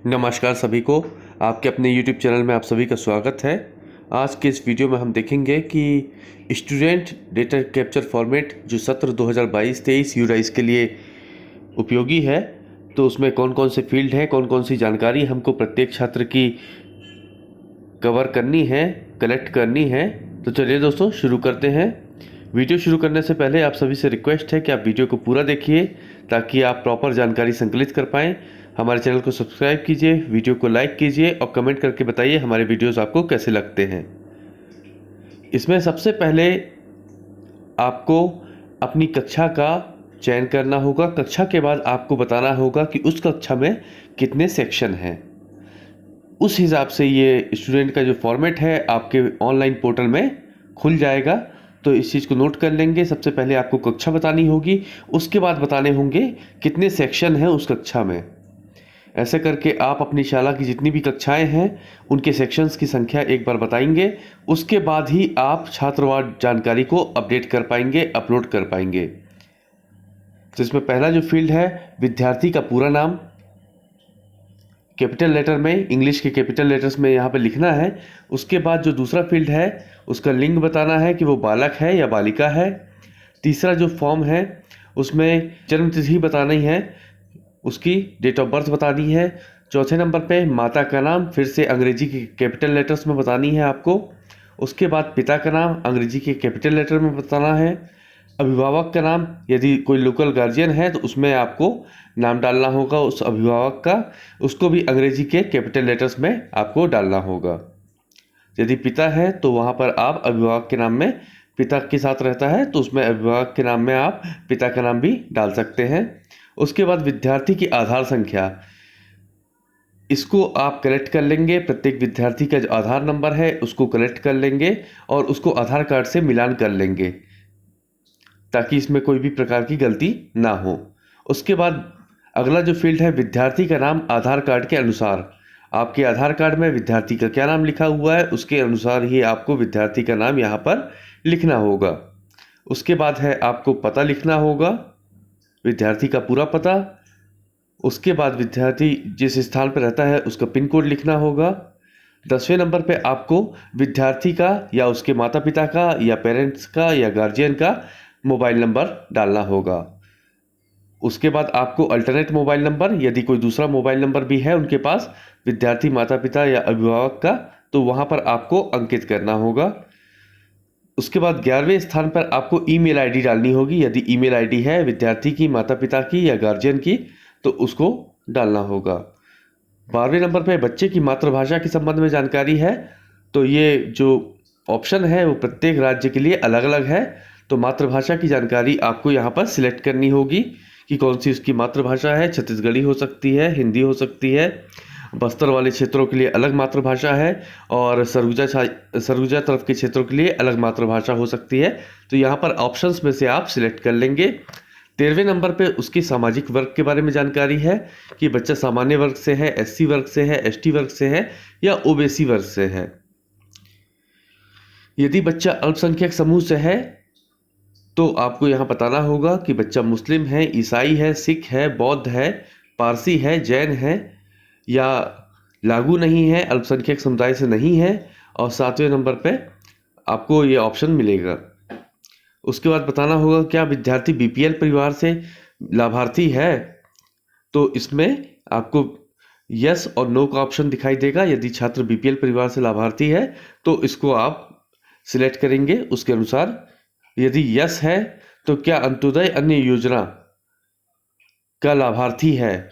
नमस्कार सभी को, आपके अपने YouTube चैनल में आप सभी का स्वागत है। आज के इस वीडियो में हम देखेंगे कि स्टूडेंट डेटा कैप्चर फॉर्मेट जो सत्र 2022-23 यूराइस के लिए उपयोगी है, तो उसमें कौन कौन से फील्ड हैं, कौन कौन सी जानकारी हमको प्रत्येक छात्र की कवर करनी है, कलेक्ट करनी है। तो चलिए दोस्तों शुरू करते हैं। वीडियो शुरू करने से पहले आप सभी से रिक्वेस्ट है कि आप वीडियो को पूरा देखिए ताकि आप प्रॉपर जानकारी संकलित कर पाएँ। हमारे चैनल को सब्सक्राइब कीजिए, वीडियो को लाइक कीजिए और कमेंट करके बताइए हमारे वीडियोस आपको कैसे लगते हैं। इसमें सबसे पहले आपको अपनी कक्षा का चयन करना होगा। कक्षा के बाद आपको बताना होगा कि उस कक्षा में कितने सेक्शन हैं। उस हिसाब से ये स्टूडेंट का जो फॉर्मेट है आपके ऑनलाइन पोर्टल में खुल जाएगा। तो इस चीज़ को नोट कर लेंगे। सबसे पहले आपको कक्षा बतानी होगी, उसके बाद बताने होंगे कितने सेक्शन हैं उस कक्षा में। ऐसे करके आप अपनी शाला की जितनी भी कक्षाएं हैं उनके सेक्शंस की संख्या एक बार बताएंगे। उसके बाद ही आप छात्रवार जानकारी को अपडेट कर पाएंगे, अपलोड कर पाएंगे। तो इसमें पहला जो फील्ड है, विद्यार्थी का पूरा नाम कैपिटल लेटर में, इंग्लिश के कैपिटल लेटर्स में यहाँ पे लिखना है। उसके बाद जो दूसरा फील्ड है उसका लिंग बताना है कि वो बालक है या बालिका है। तीसरा जो फॉर्म है उसमें जन्म तिथि बतानी है, उसकी डेट ऑफ बर्थ बतानी है। चौथे नंबर पे माता का नाम फिर से अंग्रेजी के कैपिटल लेटर्स में बतानी है आपको। उसके बाद पिता का नाम अंग्रेजी के कैपिटल लेटर में बताना है। अभिभावक का नाम, यदि कोई लोकल गार्जियन है तो उसमें आपको नाम डालना होगा उस अभिभावक का, उसको भी अंग्रेजी के कैपिटल लेटर्स में आपको डालना होगा। यदि पिता है तो वहाँ पर आप अभिभावक के नाम में, पिता के साथ रहता है तो उसमें अभिभावक के नाम में आप पिता का नाम भी डाल सकते हैं। उसके बाद विद्यार्थी की आधार संख्या, इसको आप कलेक्ट कर लेंगे। प्रत्येक विद्यार्थी का जो आधार नंबर है उसको कलेक्ट कर लेंगे और उसको आधार कार्ड से मिलान कर लेंगे ताकि इसमें कोई भी प्रकार की गलती ना हो। उसके बाद अगला जो फील्ड है, विद्यार्थी का नाम आधार कार्ड के अनुसार। आपके आधार कार्ड में विद्यार्थी का क्या नाम लिखा हुआ है उसके अनुसार ही आपको विद्यार्थी का नाम यहाँ पर लिखना होगा। उसके बाद है आपको पता लिखना होगा, विद्यार्थी का पूरा पता। उसके बाद विद्यार्थी जिस स्थान पर रहता है उसका पिन कोड लिखना होगा। 10वें नंबर पे आपको विद्यार्थी का या उसके माता पिता का या पेरेंट्स का या गार्जियन का मोबाइल नंबर डालना होगा। उसके बाद आपको अल्टरनेट मोबाइल नंबर, यदि कोई दूसरा मोबाइल नंबर भी है उनके पास, विद्यार्थी माता पिता या अभिभावक का, तो वहाँ पर आपको अंकित करना होगा। उसके बाद 11वें स्थान पर आपको ईमेल आईडी डालनी होगी। यदि ईमेल आईडी है विद्यार्थी की, माता पिता की या गार्जियन की तो उसको डालना होगा। 12वें नंबर पे बच्चे की मातृभाषा के संबंध में जानकारी है। तो ये जो ऑप्शन है वो प्रत्येक राज्य के लिए अलग अलग है। तो मातृभाषा की जानकारी आपको यहाँ पर सिलेक्ट करनी होगी कि कौन सी उसकी मातृभाषा है। छत्तीसगढ़ी हो सकती है, हिंदी हो सकती है, बस्तर वाले क्षेत्रों के लिए अलग मातृभाषा है और सरगुजा तरफ के क्षेत्रों के लिए अलग मातृभाषा हो सकती है। तो यहाँ पर ऑप्शंस में से आप सिलेक्ट कर लेंगे। 13वें नंबर पे उसकी सामाजिक वर्ग के बारे में जानकारी है कि बच्चा सामान्य वर्ग से है, एससी वर्ग से है, एसटी वर्ग से है या ओबीसी वर्ग से है। यदि बच्चा अल्पसंख्यक समूह से है तो आपको यहाँ बताना होगा कि बच्चा मुस्लिम है, ईसाई है, सिख है, बौद्ध है, पारसी है, जैन है या लागू नहीं है, अल्पसंख्यक समुदाय से नहीं है। और 7वें नंबर पे आपको ये ऑप्शन मिलेगा। उसके बाद बताना होगा क्या विद्यार्थी बीपीएल परिवार से लाभार्थी है। तो इसमें आपको यस और नो का ऑप्शन दिखाई देगा। यदि छात्र बीपीएल परिवार से लाभार्थी है तो इसको आप सिलेक्ट करेंगे उसके अनुसार। यदि यस है तो क्या अंत्योदय अन्य योजना का लाभार्थी है।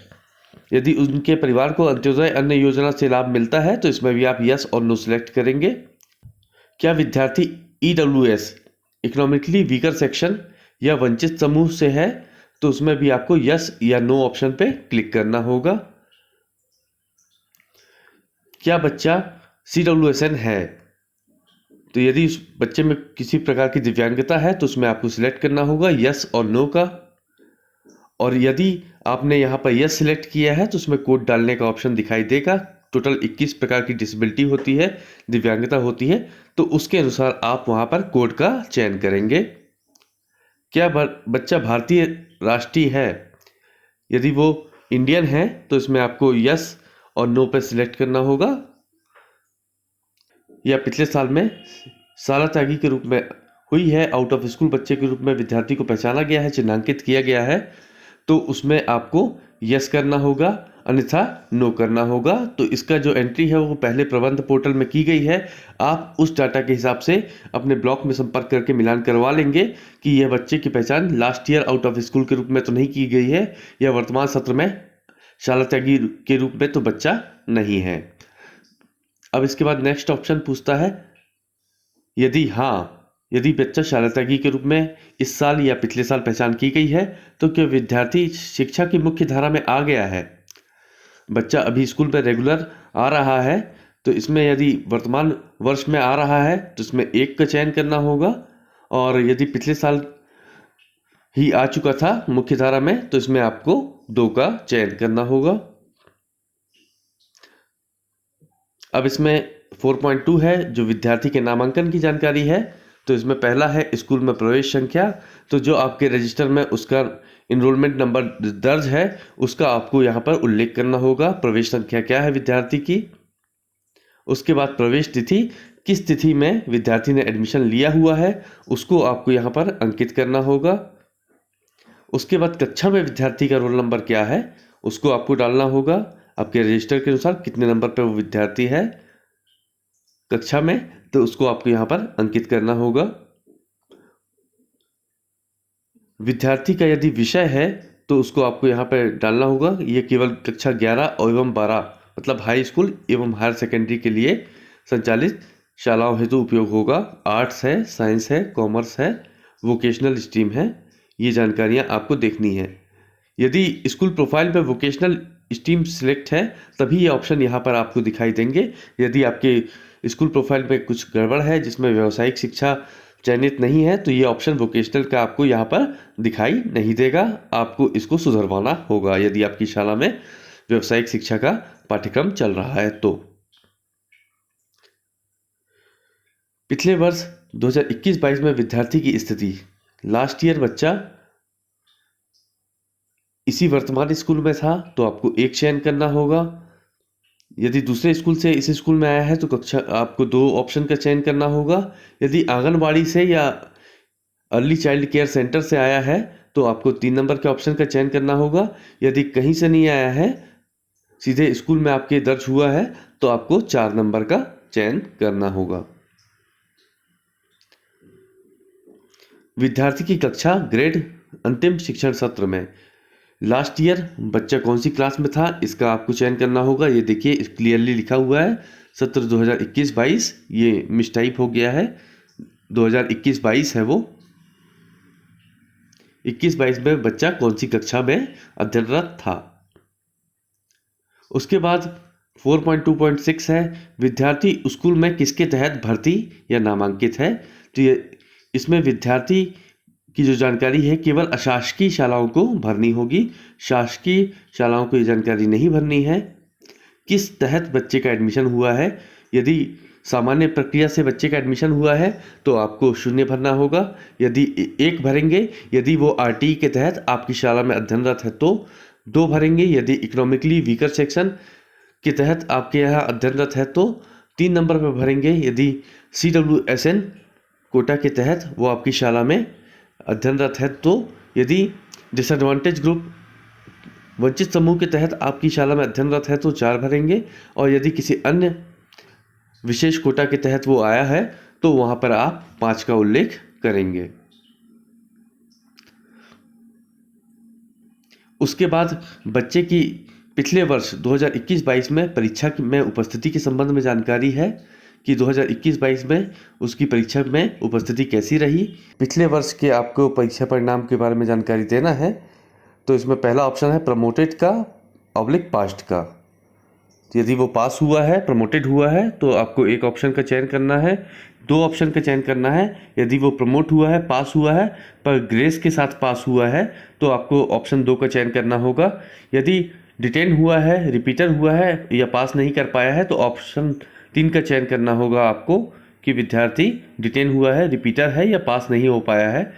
यदि उनके परिवार को अंत्योदय अन्य योजना से लाभ मिलता है तो इसमें भी आप यस और नो सिलेक्ट करेंगे। क्या विद्यार्थी ईडब्ल्यूएस इकोनॉमिकली वीकर सेक्शन या वंचित समूह से है तो उसमें भी आपको यस या नो ऑप्शन पे क्लिक करना होगा। क्या बच्चा CWSN है, तो यदि उस बच्चे में किसी प्रकार की दिव्यांगता है तो उसमें आपको सिलेक्ट करना होगा यस और नो का। और यदि आपने यहाँ पर यस सिलेक्ट किया है तो उसमें कोड डालने का ऑप्शन दिखाई देगा। टोटल 21 प्रकार की डिसेबिलिटी होती है, दिव्यांगता होती है, तो उसके अनुसार आप वहाँ पर कोड का चयन करेंगे। क्या बच्चा भारतीय राष्ट्रीय है, यदि वो इंडियन है तो इसमें आपको यस और नो पे सिलेक्ट करना होगा। या पिछले साल में साला त्यागी के रूप में हुई है, आउट ऑफ स्कूल बच्चे के रूप में विद्यार्थी को पहचाना गया है, चिन्हांकित किया गया है, तो उसमें आपको यस करना होगा, अन्यथा नो करना होगा। तो इसका जो एंट्री है वो पहले प्रबंध पोर्टल में की गई है। आप उस डाटा के हिसाब से अपने ब्लॉक में संपर्क करके मिलान करवा लेंगे कि यह बच्चे की पहचान last year out of school के रूप में तो नहीं की गई है, या वर्तमान सत्र में शाला त्यागी के रूप में तो बच्चा नहीं है। अब इसके बाद नेक्स्ट ऑप्शन पूछता है, यदि बच्चा शाला त्यागी के रूप में इस साल या पिछले साल पहचान की गई है तो क्या विद्यार्थी शिक्षा की मुख्य धारा में आ गया है। बच्चा अभी स्कूल में रेगुलर आ रहा है, तो इसमें यदि वर्तमान वर्ष में आ रहा है तो इसमें 1 का चयन करना होगा, और यदि पिछले साल ही आ चुका था मुख्य धारा में तो इसमें आपको 2 का चयन करना होगा। अब इसमें 4.2 है जो विद्यार्थी के नामांकन की जानकारी है। तो इसमें पहला है स्कूल में प्रवेश संख्या, तो जो आपके रजिस्टर में उसका इनरोलमेंट नंबर दर्ज है उसका आपको यहाँ पर उल्लेख करना होगा, प्रवेश संख्या क्या है विद्यार्थी की। उसके बाद प्रवेश तिथि, किस तिथि में विद्यार्थी ने एडमिशन लिया हुआ है उसको आपको यहाँ पर अंकित करना होगा। उसके बाद कक्षा में विद्यार्थी का रोल नंबर क्या है उसको आपको डालना होगा, आपके रजिस्टर के अनुसार कितने नंबर पर वो विद्यार्थी है कक्षा में, तो उसको आपको यहाँ पर अंकित करना होगा। विद्यार्थी का यदि विषय है तो उसको आपको यहाँ पर डालना होगा, ये केवल कक्षा 11 एवं 12 मतलब हाई स्कूल एवं हायर सेकेंडरी के लिए संचालित शालाओं हेतु उपयोग होगा। आर्ट्स है, साइंस है, कॉमर्स है, वोकेशनल स्ट्रीम है, ये जानकारियाँ आपको देखनी है। यदि स्कूल प्रोफाइल में वोकेशनल स्ट्रीम सिलेक्ट है तभी ये ऑप्शन यहाँ पर आपको दिखाई देंगे। यदि आपके स्कूल प्रोफाइल में कुछ गड़बड़ है जिसमें व्यावसायिक शिक्षा चयनित नहीं है तो ये ऑप्शन वोकेशनल का आपको यहाँ पर दिखाई नहीं देगा, आपको इसको सुधरवाना होगा यदि आपकी शाला में व्यावसायिक शिक्षा का पाठ्यक्रम चल रहा है तो। पिछले वर्ष 2021-22 में विद्यार्थी की स्थिति, लास्ट ईयर बच्चा इसी वर्तमान स्कूल में था तो आपको 1 चयन करना होगा। यदि दूसरे स्कूल से इस स्कूल में आया है तो कक्षा आपको 2 ऑप्शन का चयन करना होगा। यदि आंगनबाड़ी से या अर्ली चाइल्ड केयर सेंटर से आया है तो आपको 3 नंबर के ऑप्शन का चयन करना होगा। यदि कहीं से नहीं आया है, सीधे स्कूल में आपके दर्ज हुआ है तो आपको 4 नंबर का चयन करना होगा। विद्यार्थी की कक्षा ग्रेड अंतिम शिक्षण सत्र में लास्ट ईयर बच्चा कौन सी क्लास में था इसका आपको चयन करना होगा। ये देखिए क्लियरली लिखा हुआ है सत्र 2021-22, ये मिसटाइप हो गया है, 2021-22 है वो। 21-22 में बच्चा कौन सी कक्षा में अध्ययनरत था। उसके बाद 4.2.6 है, विद्यार्थी स्कूल में किसके तहत भर्ती या नामांकित है। तो ये इसमें विद्यार्थी की जो जानकारी है केवल अशासकीय शालाओं को भरनी होगी, शासकीय शालाओं को ये जानकारी नहीं भरनी है। किस तहत बच्चे का एडमिशन हुआ है, यदि सामान्य प्रक्रिया से बच्चे का एडमिशन हुआ है तो आपको 0 भरना होगा, यदि 1 भरेंगे। यदि वो आरटीई के तहत आपकी शाला में अध्ययनरत है तो 2 भरेंगे। यदि इकोनॉमिकली वीकर सेक्शन के तहत आपके यहाँ अध्ययनरत है तो 3 नंबर पर भरेंगे। यदि CWSN कोटा के तहत वो आपकी शाला में अध्ययनरत है तो, यदि डिसएडवांटेज ग्रुप वंचित समूह के तहत आपकी शाला में अध्ययनरत है तो 4 भरेंगे, और यदि किसी अन्य विशेष कोटा के तहत वो आया है तो वहाँ पर आप 5 का उल्लेख करेंगे। उसके बाद बच्चे की पिछले वर्ष 2021-22 में परीक्षा में उपस्थिति के संबंध में जानकारी है कि 2021-22 में उसकी परीक्षा में उपस्थिति कैसी रही। पिछले वर्ष के आपको परीक्षा परिणाम के बारे में जानकारी देना है, तो इसमें पहला ऑप्शन है प्रमोटेड का ऑब्लिक पास्ड का। तो यदि वो पास हुआ है, प्रमोटेड हुआ है तो आपको 1 ऑप्शन का चयन करना है, 2 ऑप्शन का चयन करना है। यदि वो प्रमोट हुआ है, पास हुआ है पर ग्रेस के साथ पास हुआ है तो आपको ऑप्शन 2 का चयन करना होगा। यदि डिटेन हुआ है, रिपीटर हुआ है या पास नहीं कर पाया है तो ऑप्शन 3 का चयन करना होगा आपको कि विद्यार्थी डिटेन हुआ है, रिपीटर है या पास नहीं हो पाया है।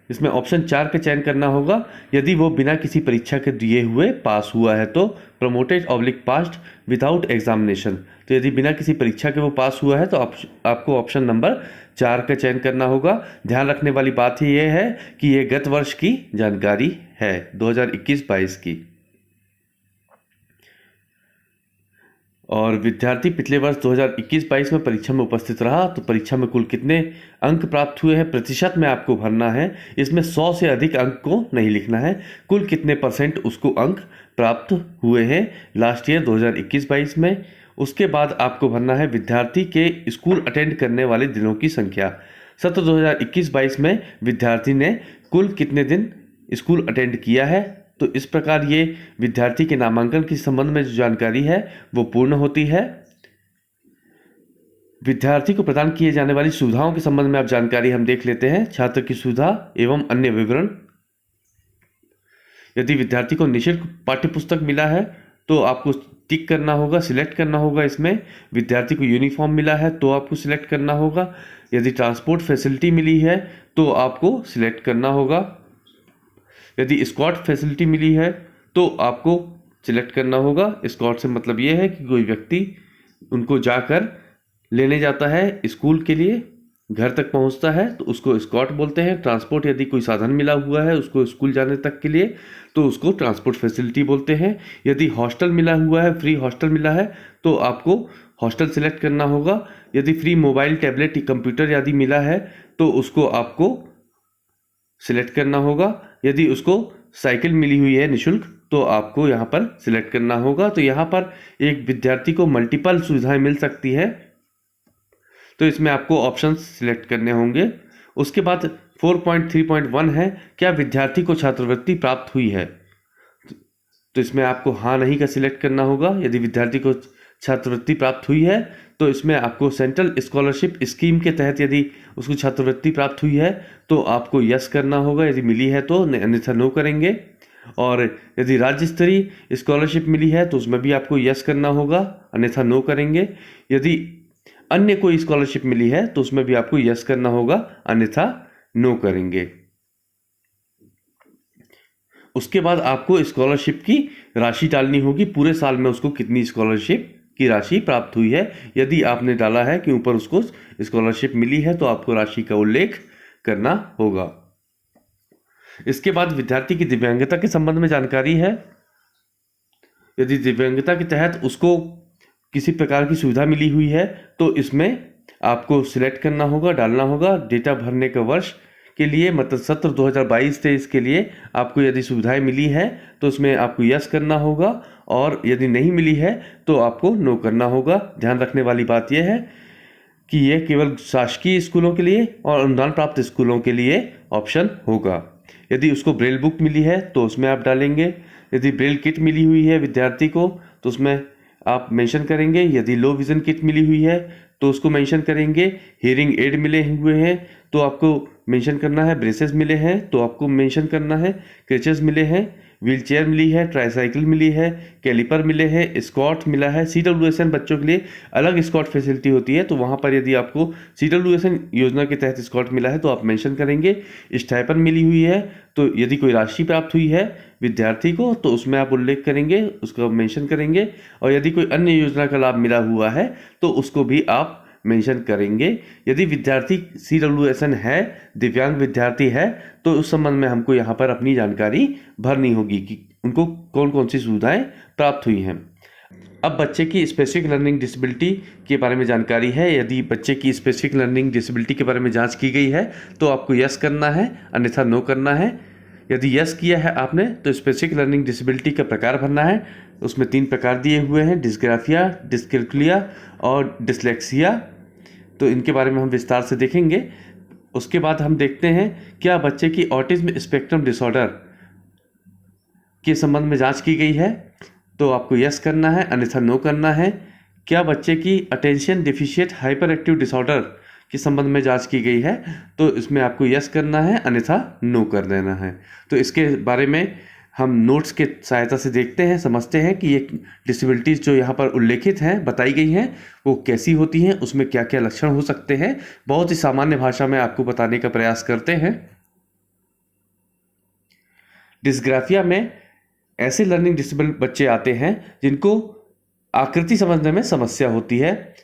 इसमें ऑप्शन 4 का चयन करना होगा यदि वो बिना किसी परीक्षा के दिए हुए पास हुआ है तो, प्रमोटेड पास्ड विदाउट एग्जामिनेशन। तो यदि बिना किसी परीक्षा के वो पास हुआ है तो आपको ऑप्शन नंबर 4 का चयन करना होगा। ध्यान रखने वाली बात ही ये है कि ये गत वर्ष की जानकारी है, 2021-22 की। और विद्यार्थी पिछले वर्ष 2021-22 में परीक्षा में उपस्थित रहा तो परीक्षा में कुल कितने अंक प्राप्त हुए हैं प्रतिशत में आपको भरना है। इसमें 100 से अधिक अंक को नहीं लिखना है, कुल कितने % उसको अंक प्राप्त हुए हैं लास्ट ईयर 2021-22 में। उसके बाद आपको भरना है विद्यार्थी के स्कूल अटेंड करने वाले दिनों की संख्या। सत्र 2021-22 में विद्यार्थी ने कुल कितने दिन स्कूल अटेंड किया है। तो इस प्रकार ये विद्यार्थी के नामांकन के संबंध में जो जानकारी है वो पूर्ण होती है। विद्यार्थी को प्रदान किए जाने वाली सुविधाओं के संबंध में आप जानकारी हम देख लेते हैं। छात्र की सुविधा एवं अन्य विवरण। यदि विद्यार्थी को निःशुल्क पाठ्य पुस्तक मिला है तो आपको टिक करना होगा, सिलेक्ट करना होगा। इसमें विद्यार्थी को यूनिफॉर्म मिला है तो आपको सिलेक्ट करना होगा। यदि ट्रांसपोर्ट फैसिलिटी मिली है तो आपको सिलेक्ट करना होगा। यदि स्कॉट फैसिलिटी मिली है तो आपको सिलेक्ट करना होगा। स्कॉट से मतलब ये है कि कोई व्यक्ति उनको जाकर लेने जाता है, स्कूल के लिए घर तक पहुंचता है तो उसको स्कॉट बोलते हैं। ट्रांसपोर्ट यदि कोई साधन मिला हुआ है उसको स्कूल जाने तक के लिए तो उसको ट्रांसपोर्ट फैसिलिटी बोलते हैं। यदि हॉस्टल मिला हुआ है, फ्री हॉस्टल मिला है तो आपको हॉस्टल सिलेक्ट करना होगा। यदि फ्री मोबाइल, टैबलेट, कंप्यूटर आदि मिला है तो उसको आपको सिलेक्ट करना होगा। यदि उसको साइकिल मिली हुई है निःशुल्क तो आपको यहाँ पर सिलेक्ट करना होगा। तो यहाँ पर एक विद्यार्थी को मल्टीपल सुविधाएं मिल सकती है तो इसमें आपको ऑप्शंस सिलेक्ट करने होंगे। उसके बाद 4.3.1 है, क्या विद्यार्थी को छात्रवृत्ति प्राप्त हुई है। तो इसमें आपको हाँ नहीं का सिलेक्ट करना होगा। यदि विद्यार्थी को छात्रवृत्ति प्राप्त हुई है तो इसमें आपको सेंट्रल स्कॉलरशिप स्कीम के तहत यदि उसको छात्रवृत्ति प्राप्त हुई है तो आपको यस करना होगा, यदि मिली है तो, अन्यथा नो करेंगे। और यदि राज्य स्तरीय स्कॉलरशिप मिली है तो उसमें भी आपको यस करना होगा, अन्यथा नो करेंगे। यदि अन्य कोई स्कॉलरशिप मिली है तो उसमें भी आपको यस करना होगा, अन्यथा नो करेंगे। उसके बाद आपको स्कॉलरशिप की राशि डालनी होगी, पूरे साल में उसको कितनी स्कॉलरशिप की राशि प्राप्त हुई है। यदि आपने डाला है कि ऊपर उसको स्कॉलरशिप मिली है तो आपको राशि का उल्लेख करना होगा। इसके बाद विद्यार्थी की दिव्यांगता के संबंध में जानकारी है। यदि दिव्यांगता के तहत उसको किसी प्रकार की सुविधा मिली हुई है तो इसमें आपको सिलेक्ट करना होगा, डालना होगा। डेटा भरने का वर्ष के लिए मतलब सत्र 2022-23 के लिए आपको यदि सुविधाएं मिली है तो उसमें आपको यस करना होगा, और यदि नहीं मिली है तो आपको नो करना होगा। ध्यान रखने वाली बात यह है कि यह केवल शासकीय स्कूलों के लिए और अनुदान प्राप्त स्कूलों के लिए ऑप्शन होगा। यदि उसको ब्रेल बुक मिली है तो उसमें आप डालेंगे। यदि ब्रेल किट मिली हुई है विद्यार्थी को तो उसमें आप मेंशन करेंगे। यदि लो विजन किट मिली हुई है तो उसको मेंशन करेंगे। हियरिंग एड मिले हुए हैं तो आपको मेंशन करना है। ब्रेसेस मिले हैं तो आपको मेंशन करना है। क्रेचेस मिले हैं, व्हीलचेयर मिली है, ट्राईसाइकिल मिली है, कैलिपर मिले हैं, स्कॉट मिला है। CWSN बच्चों के लिए अलग स्कॉट फैसिलिटी होती है तो वहाँ पर यदि आपको CWSN योजना के तहत स्कॉट मिला है तो आप मेंशन करेंगे। स्टाइपेंड मिली हुई है तो यदि कोई राशि प्राप्त हुई है विद्यार्थी को तो उसमें आप उल्लेख करेंगे, उसको मेंशन करेंगे। और यदि कोई अन्य योजना का लाभ मिला हुआ है तो उसको भी आप मेंशन करेंगे। यदि विद्यार्थी CWSN है, दिव्यांग विद्यार्थी है तो उस संबंध में हमको यहाँ पर अपनी जानकारी भरनी होगी कि उनको कौन कौन सी सुविधाएं प्राप्त हुई हैं। अब बच्चे की स्पेसिफिक लर्निंग डिसेबिलिटी के बारे में जानकारी है। यदि बच्चे की स्पेसिफिक लर्निंग डिसेबिलिटी के बारे में जांच की गई है तो आपको यस करना है, अन्यथा नो करना है। यदि यस किया है आपने तो स्पेसिफिक लर्निंग डिसेबिलिटी का प्रकार भरना है। उसमें 3 प्रकार दिए हुए हैं, डिस्ग्राफिया, डिस्कैल्कुलिया और डिसलेक्सिया। तो इनके बारे में हम विस्तार से देखेंगे। उसके बाद हम देखते हैं क्या बच्चे की ऑटिज्म स्पेक्ट्रम डिसऑर्डर के संबंध में जांच की गई है तो आपको यस करना है, अन्यथा नो करना है। क्या बच्चे की attention deficient hyper active disorder के संबंध में जांच की गई है तो इसमें आपको यस करना है, अन्यथा नो कर देना है। तो इसके बारे में हम नोट्स के सहायता से देखते हैं, समझते हैं कि ये डिसेबिलिटीज़ जो यहाँ पर उल्लेखित हैं, बताई गई हैं, वो कैसी होती हैं, उसमें क्या क्या लक्षण हो सकते हैं। बहुत ही सामान्य भाषा में आपको बताने का प्रयास करते हैं। डिस्ग्राफिया में ऐसे लर्निंग डिसेबल बच्चे आते हैं जिनको आकृति समझने में समस्या होती है,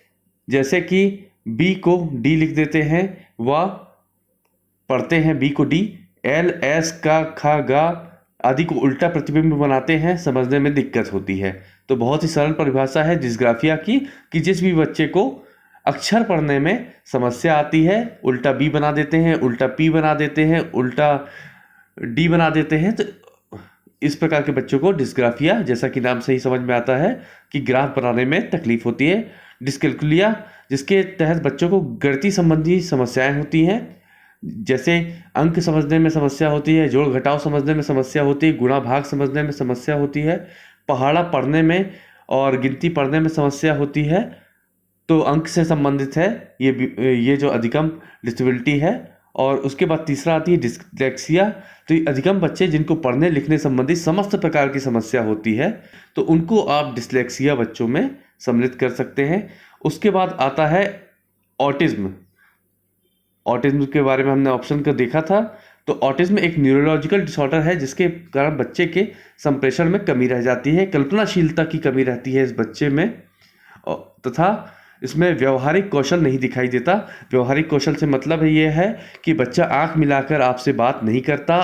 जैसे कि बी को डी लिख देते हैं, व पढ़ते हैं बी को डी, एल एस का खा गा आदि को उल्टा प्रतिबिंब बनाते हैं, समझने में दिक्कत होती है। तो बहुत ही सरल परिभाषा है डिस्ग्राफिया की कि जिस भी बच्चे को अक्षर पढ़ने में समस्या आती है, उल्टा बी बना देते हैं, उल्टा पी बना देते हैं, उल्टा डी बना देते हैं, तो इस प्रकार के बच्चों को डिस्ग्राफिया, जैसा कि नाम से ही समझ में आता है कि ग्राफ बनाने में तकलीफ होती है। डिस्कैल्कुलिया, जिसके तहत बच्चों को गणितीय संबंधी समस्याएं होती हैं, जैसे अंक समझने में समस्या होती है, जोड़ घटाव समझने में समस्या होती है, गुणा भाग समझने में समस्या होती है, पहाड़ा पढ़ने में और गिनती पढ़ने में समस्या होती है। तो अंक से संबंधित है ये जो अधिगम डिसेबिलिटी है। और उसके बाद तीसरा आती है डिस्लेक्सिया। तो ये अधिगम बच्चे जिनको पढ़ने लिखने संबंधी समस्त प्रकार की समस्या होती है, तो उनको आप डिस्लेक्सिया बच्चों में सम्मिलित कर सकते हैं। उसके बाद आता है ऑटिज्म। ऑटिज्म के बारे में हमने ऑप्शन को देखा था। तो ऑटिज्म एक न्यूरोलॉजिकल डिसऑर्डर है जिसके कारण बच्चे के संप्रेषण में कमी रह जाती है, कल्पनाशीलता की कमी रहती है इस बच्चे में, तथा इसमें व्यवहारिक कौशल नहीं दिखाई देता। व्यवहारिक कौशल से मतलब ये है कि बच्चा आंख मिलाकर आपसे बात नहीं करता,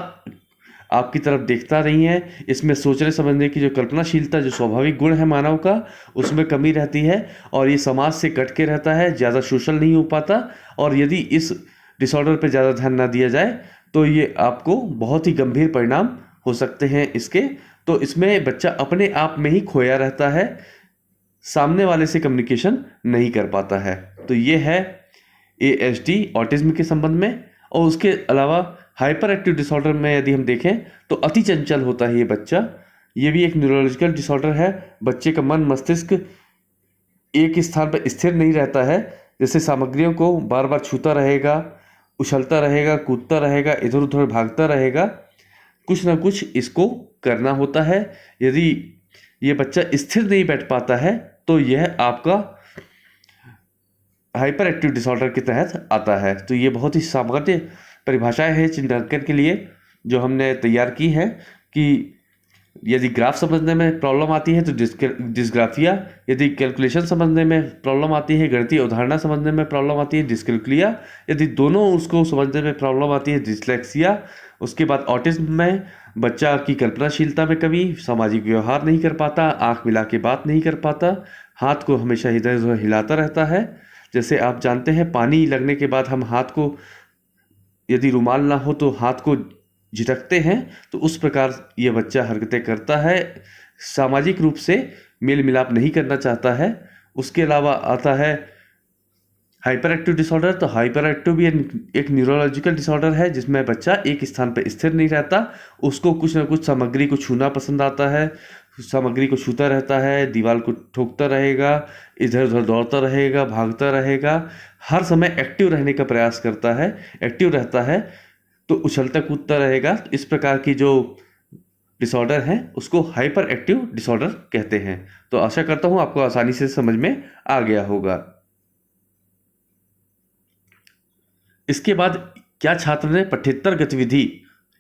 आपकी तरफ देखता नहीं है। इसमें सोचने समझने की जो कल्पनाशीलता, जो स्वाभाविक गुण है मानव का, उसमें कमी रहती है और ये समाज से कट के रहता है, ज़्यादा सोशल नहीं हो पाता। और यदि इस डिसऑर्डर पर ज़्यादा ध्यान ना दिया जाए तो ये आपको बहुत ही गंभीर परिणाम हो सकते हैं इसके। तो इसमें बच्चा अपने आप में ही खोया रहता है, सामने वाले से कम्युनिकेशन नहीं कर पाता है। तो ये है ASD ऑटिज्म के संबंध में। और उसके अलावा हाइपर एक्टिव डिसऑर्डर में यदि हम देखें तो अति चंचल होता है ये बच्चा। ये भी एक न्यूरोलॉजिकल डिसऑर्डर है। बच्चे का मन मस्तिष्क एक स्थान पर स्थिर नहीं रहता है, जैसे सामग्रियों को बार बार छूता रहेगा, उछलता रहेगा, कूदता रहेगा, इधर उधर भागता रहेगा, कुछ ना कुछ इसको करना होता है। यदि ये बच्चा स्थिर नहीं बैठ पाता है तो यह आपका हाइपर एक्टिव डिसऑर्डर के तहत आता है। तो ये बहुत ही सामान्य परिभाषाएं हैं चिन्हांकन के लिए जो हमने तैयार की है कि यदि ग्राफ समझने में प्रॉब्लम आती है तो डिस्ग्राफिया, यदि कैलकुलेशन समझने में प्रॉब्लम आती है, गणितीय अवधारणा समझने में प्रॉब्लम आती है डिस्कैल्कुलिया, यदि दोनों उसको समझने में प्रॉब्लम आती है डिस्लेक्सिया। उसके बाद ऑटिज्म में बच्चा की कल्पनाशीलता में कमी, सामाजिक व्यवहार नहीं कर पाता, आंख मिला के बात नहीं कर पाता, हाथ को हमेशा इधर उधर हिलाता रहता है। जैसे आप जानते हैं पानी लगने के बाद हम हाथ को, यदि रुमाल ना हो तो हाथ को झिटकते हैं, तो उस प्रकार ये बच्चा हरकतें करता है, सामाजिक रूप से मेल मिलाप नहीं करना चाहता है। उसके अलावा आता है हाइपर एक्टिव डिसऑर्डर। तो हाइपर एक्टिव भी एक न्यूरोलॉजिकल डिसऑर्डर है जिसमें बच्चा एक स्थान पर स्थिर नहीं रहता, उसको कुछ ना कुछ सामग्री को छूना पसंद आता है, सामग्री को छूता रहता है, दीवार को ठोकता रहेगा, इधर उधर दौड़ता रहेगा, भागता रहेगा, हर समय एक्टिव रहने का प्रयास करता है, एक्टिव रहता है, तो उछलता कूदता रहेगा। इस प्रकार की जो डिसऑर्डर है उसको हाइपर एक्टिव डिसऑर्डर कहते हैं। तो आशा करता हूँ आपको आसानी से समझ में आ गया होगा। इसके बाद क्या छात्र ने पठ्येतर गतिविधि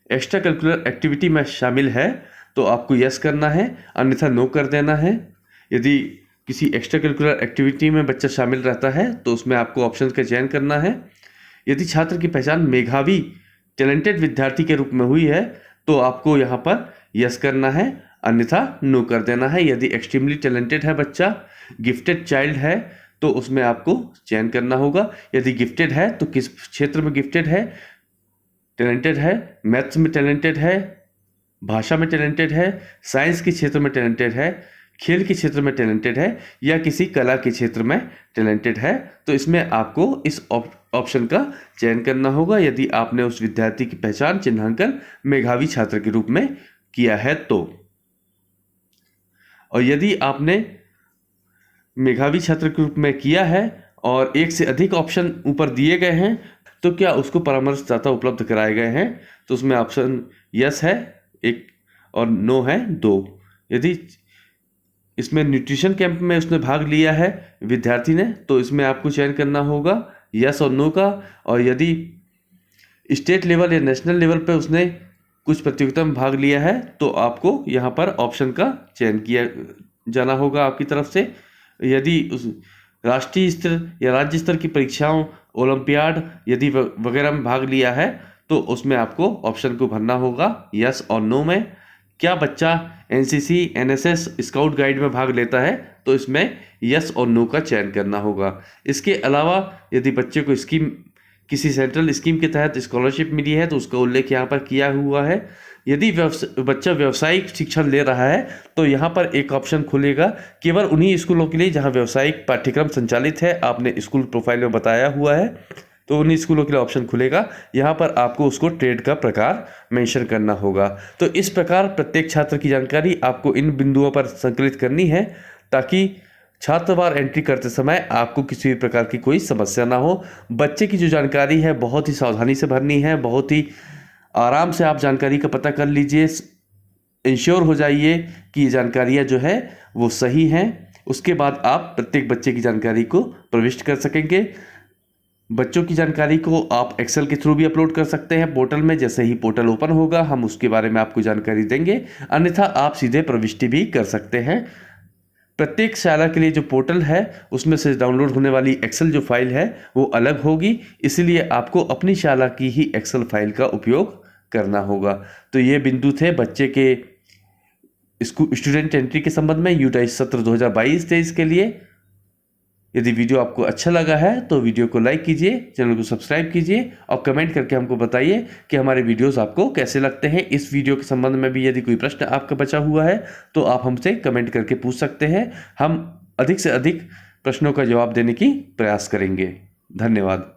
एक्स्ट्रा करिकुलर एक्टिविटी में शामिल है, तो आपको यस करना है, अन्यथा नो कर देना है। यदि किसी एक्स्ट्रा करिकुलर एक्टिविटी में बच्चा शामिल रहता है तो उसमें आपको ऑप्शन का चयन करना है। यदि छात्र की पहचान मेधावी टैलेंटेड विद्यार्थी के रूप में हुई है तो आपको यहाँ पर यस करना है, अन्यथा नो कर देना है। यदि एक्सट्रीमली टैलेंटेड है बच्चा, गिफ्टेड चाइल्ड है, तो उसमें आपको चयन करना होगा। यदि गिफ्टेड है तो किस क्षेत्र में गिफ्टेड है, टैलेंटेड है, मैथ्स में टैलेंटेड है, भाषा में टैलेंटेड है, साइंस के क्षेत्र में टैलेंटेड है, खेल के क्षेत्र में टैलेंटेड है, या किसी कला के क्षेत्र में टैलेंटेड है, तो इसमें आपको इस ऑप्शन का चयन करना होगा यदि आपने उस विद्यार्थी की पहचान चिन्हांकन मेधावी छात्र के रूप में किया है तो। और यदि आपने मेधावी छात्र के रूप में किया है और एक से अधिक ऑप्शन ऊपर दिए गए हैं तो क्या उसको परामर्शदाता उपलब्ध कराए गए हैं, तो उसमें ऑप्शन यस है एक और नो है 2। यदि इसमें न्यूट्रिशन कैंप में उसने भाग लिया है विद्यार्थी ने, तो इसमें आपको चयन करना होगा यस और नो का। और यदि स्टेट लेवल या नेशनल लेवल पर उसने कुछ प्रतियोगिता में भाग लिया है तो आपको यहाँ पर ऑप्शन का चयन किया जाना होगा आपकी तरफ से। यदि उस राष्ट्रीय स्तर या राज्य स्तर की परीक्षाओं, ओलंपियाड यदि वगैरह में भाग लिया है तो उसमें आपको ऑप्शन को भरना होगा यस और नो में। क्या बच्चा एनसीसी, एनएसएस, स्काउट गाइड में भाग लेता है तो इसमें यस और नो का चयन करना होगा। इसके अलावा यदि बच्चे को स्कीम, किसी सेंट्रल स्कीम के तहत स्कॉलरशिप मिली है तो उसका उल्लेख यहाँ पर किया हुआ है। यदि बच्चा व्यावसायिक शिक्षण ले रहा है तो यहाँ पर एक ऑप्शन खुलेगा केवल उन्हीं स्कूलों के लिए जहाँ व्यावसायिक पाठ्यक्रम संचालित है, आपने स्कूल प्रोफाइल में बताया हुआ है, तो उन्हीं स्कूलों के लिए ऑप्शन खुलेगा। यहाँ पर आपको उसको ट्रेड का प्रकार मेंशन करना होगा। तो इस प्रकार प्रत्येक छात्र की जानकारी आपको इन बिंदुओं पर संकलित करनी है ताकि छात्रवार एंट्री करते समय आपको किसी भी प्रकार की कोई समस्या ना हो। बच्चे की जो जानकारी है बहुत ही सावधानी से भरनी है, बहुत ही आराम से आप जानकारी का पता कर लीजिए। इंश्योर हो जाइए कि ये जानकारियाँ जो है वो सही हैं। उसके बाद आप प्रत्येक बच्चे की जानकारी को प्रविष्ट कर सकेंगे। बच्चों की जानकारी को आप एक्सेल के थ्रू भी अपलोड कर सकते हैं पोर्टल में। जैसे ही पोर्टल ओपन होगा हम उसके बारे में आपको जानकारी देंगे, अन्यथा आप सीधे प्रविष्टि भी कर सकते हैं। प्रत्येक शाला के लिए जो पोर्टल है उसमें से डाउनलोड होने वाली एक्सेल जो फाइल है वो अलग होगी, इसलिए आपको अपनी शाला की ही एक्सेल फाइल का उपयोग करना होगा। तो ये बिंदु थे बच्चे के स्टूडेंट एंट्री के संबंध में यूटाइज सत्र 2022-23 के लिए। यदि वीडियो आपको अच्छा लगा है तो वीडियो को लाइक कीजिए, चैनल को सब्सक्राइब कीजिए और कमेंट करके हमको बताइए कि हमारे वीडियोस आपको कैसे लगते हैं। इस वीडियो के संबंध में भी यदि कोई प्रश्न आपका बचा हुआ है तो आप हमसे कमेंट करके पूछ सकते हैं। हम अधिक से अधिक प्रश्नों का जवाब देने की प्रयास करेंगे। धन्यवाद।